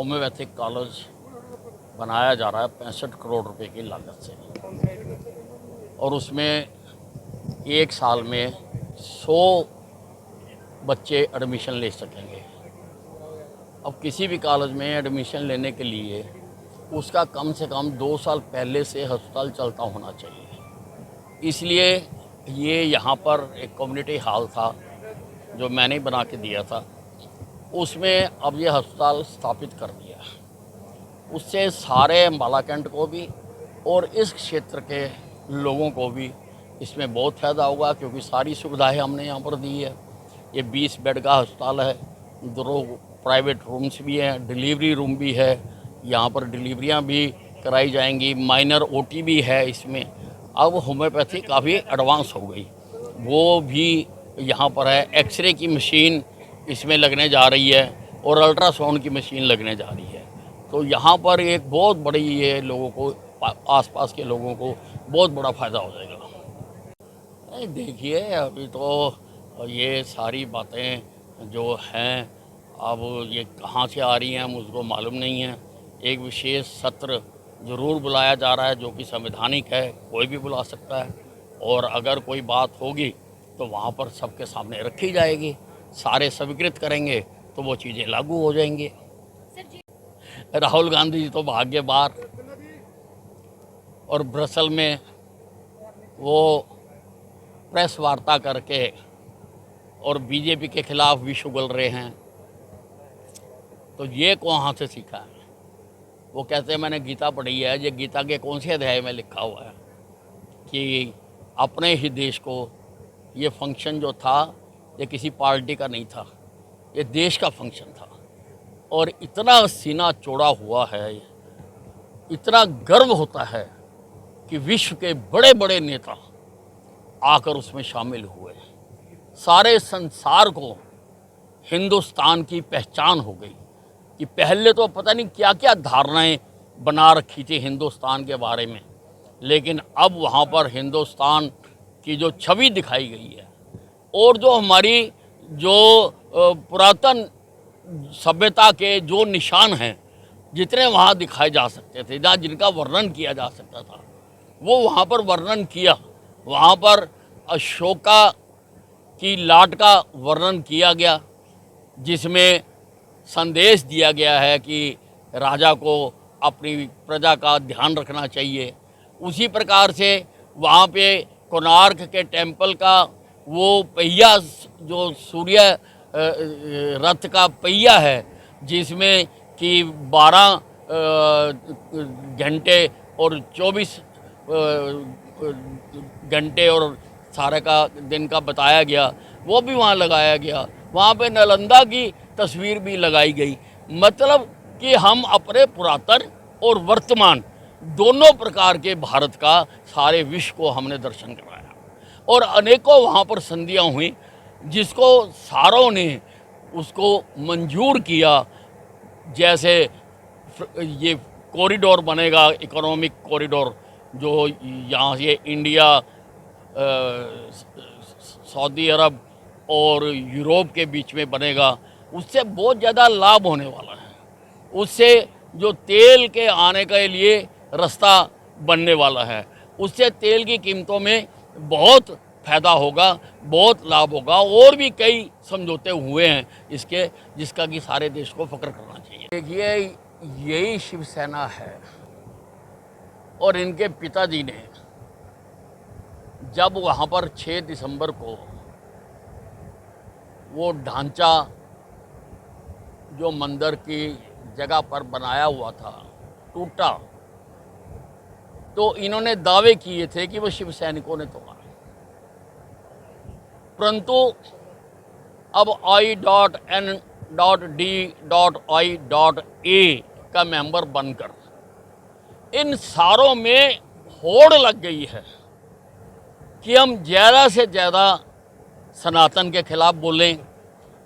Homeopathic college बनाया जा रहा है 65 करोड़ रुपए की लागत से, और उसमें एक साल में 100 बच्चे एडमिशन ले सकेंगे। अब किसी भी कॉलेज में एडमिशन लेने के लिए उसका कम से कम 2 साल पहले से अस्पताल चलता होना चाहिए। इसलिए ये यहाँ पर एक कम्युनिटी हॉल था जो मैंने बना के दिया था, उसमें अब ये अस्पताल स्थापित कर दिया। उससे सारे अम्बाला कैंट को भी और इस क्षेत्र के लोगों को भी इसमें बहुत फ़ायदा होगा, क्योंकि सारी सुविधाएं हमने यहाँ पर दी है। ये 20 बेड का अस्पताल है, 2 प्राइवेट रूम्स भी हैं, डिलीवरी रूम भी है, यहाँ पर डिलीवरियाँ भी कराई जाएंगी, माइनर ओटी भी है इसमें। अब होम्योपैथी काफ़ी एडवांस हो गई, वो भी यहाँ पर है। एक्सरे की मशीन इसमें लगने जा रही है और अल्ट्रासाउंड की मशीन लगने जा रही है। तो यहाँ पर एक बहुत बड़ी ये लोगों को, आसपास के लोगों को बहुत बड़ा फ़ायदा हो जाएगा। देखिए, अभी तो ये सारी बातें जो हैं अब ये कहाँ से आ रही हैं मुझको मालूम नहीं है। एक विशेष सत्र ज़रूर बुलाया जा रहा है जो कि संवैधानिक है, कोई भी बुला सकता है, और अगर कोई बात होगी तो वहाँ पर सबके सामने रखी जाएगी, सारे स्वीकृत करेंगे तो वो चीज़ें लागू हो जाएंगी। राहुल गांधी जी तो भाग्य बार, और ब्रसल में वो प्रेस वार्ता करके और बीजेपी के खिलाफ विष उगल रहे हैं। तो ये कहाँ से सीखा है? वो कहते हैं मैंने गीता पढ़ी है। ये गीता के कौन से अध्याय में लिखा हुआ है कि अपने ही देश को, ये फंक्शन जो था ये किसी पार्टी का नहीं था, ये देश का फंक्शन था। और इतना सीना चौड़ा हुआ है, इतना गर्व होता है कि विश्व के बड़े बड़े नेता आकर उसमें शामिल हुए। सारे संसार को हिंदुस्तान की पहचान हो गई कि पहले तो पता नहीं क्या क्या धारणाएं बना रखी थी हिंदुस्तान के बारे में, लेकिन अब वहाँ पर हिंदुस्तान की जो छवि दिखाई गई है, और जो हमारी जो पुरातन सभ्यता के जो निशान हैं, जितने वहाँ दिखाए जा सकते थे, जहाँ जिनका वर्णन किया जा सकता था, वो वहाँ पर वर्णन किया। वहाँ पर अशोका की लाट का वर्णन किया गया, जिसमें संदेश दिया गया है कि राजा को अपनी प्रजा का ध्यान रखना चाहिए। उसी प्रकार से वहाँ पे कोणार्क के टेम्पल का वो पहिया, जो सूर्य रथ का पहिया है, जिसमें कि 12 घंटे और 24 घंटे और सारे का दिन का बताया गया, वो भी वहाँ लगाया गया। वहाँ पे नालंदा की तस्वीर भी लगाई गई। मतलब कि हम अपने पुरातन और वर्तमान दोनों प्रकार के भारत का सारे विश्व को हमने दर्शन कराया, और अनेकों वहाँ पर संधियाँ हुई जिसको सारों ने उसको मंजूर किया। जैसे ये कॉरिडोर बनेगा, इकोनॉमिक कॉरिडोर, जो यहाँ से इंडिया, सऊदी अरब और यूरोप के बीच में बनेगा, उससे बहुत ज़्यादा लाभ होने वाला है। उससे जो तेल के आने के लिए रास्ता बनने वाला है, उससे तेल की कीमतों में बहुत फ़ायदा होगा, बहुत लाभ होगा। और भी कई समझौते हुए हैं इसके, जिसका कि सारे देश को फ़ख्र करना चाहिए। देखिए, यही शिवसेना है, और इनके पिताजी ने जब वहाँ पर 6 दिसंबर को वो ढांचा जो मंदिर की जगह पर बनाया हुआ था टूटा, तो इन्होंने दावे किए थे कि वो शिव सैनिकों ने तोड़ा। परंतु अब I.N.D.I.A का मेंबर बनकर इन सारों में होड़ लग गई है कि हम ज़्यादा से ज़्यादा सनातन के खिलाफ बोलें,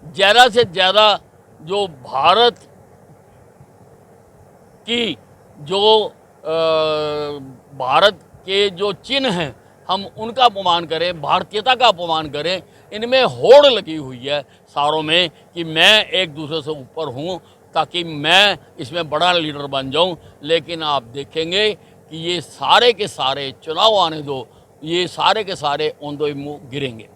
ज़्यादा से ज़्यादा जो भारत की जो भारत के जो चिन्ह हैं हम उनका अपमान करें, भारतीयता का अपमान करें। इनमें होड़ लगी हुई है सारों में कि मैं एक दूसरे से ऊपर हूँ, ताकि मैं इसमें बड़ा लीडर बन जाऊं। लेकिन आप देखेंगे कि ये सारे के सारे चुनाव आने दो, ये सारे के सारे औंधे मुंह गिरेंगे।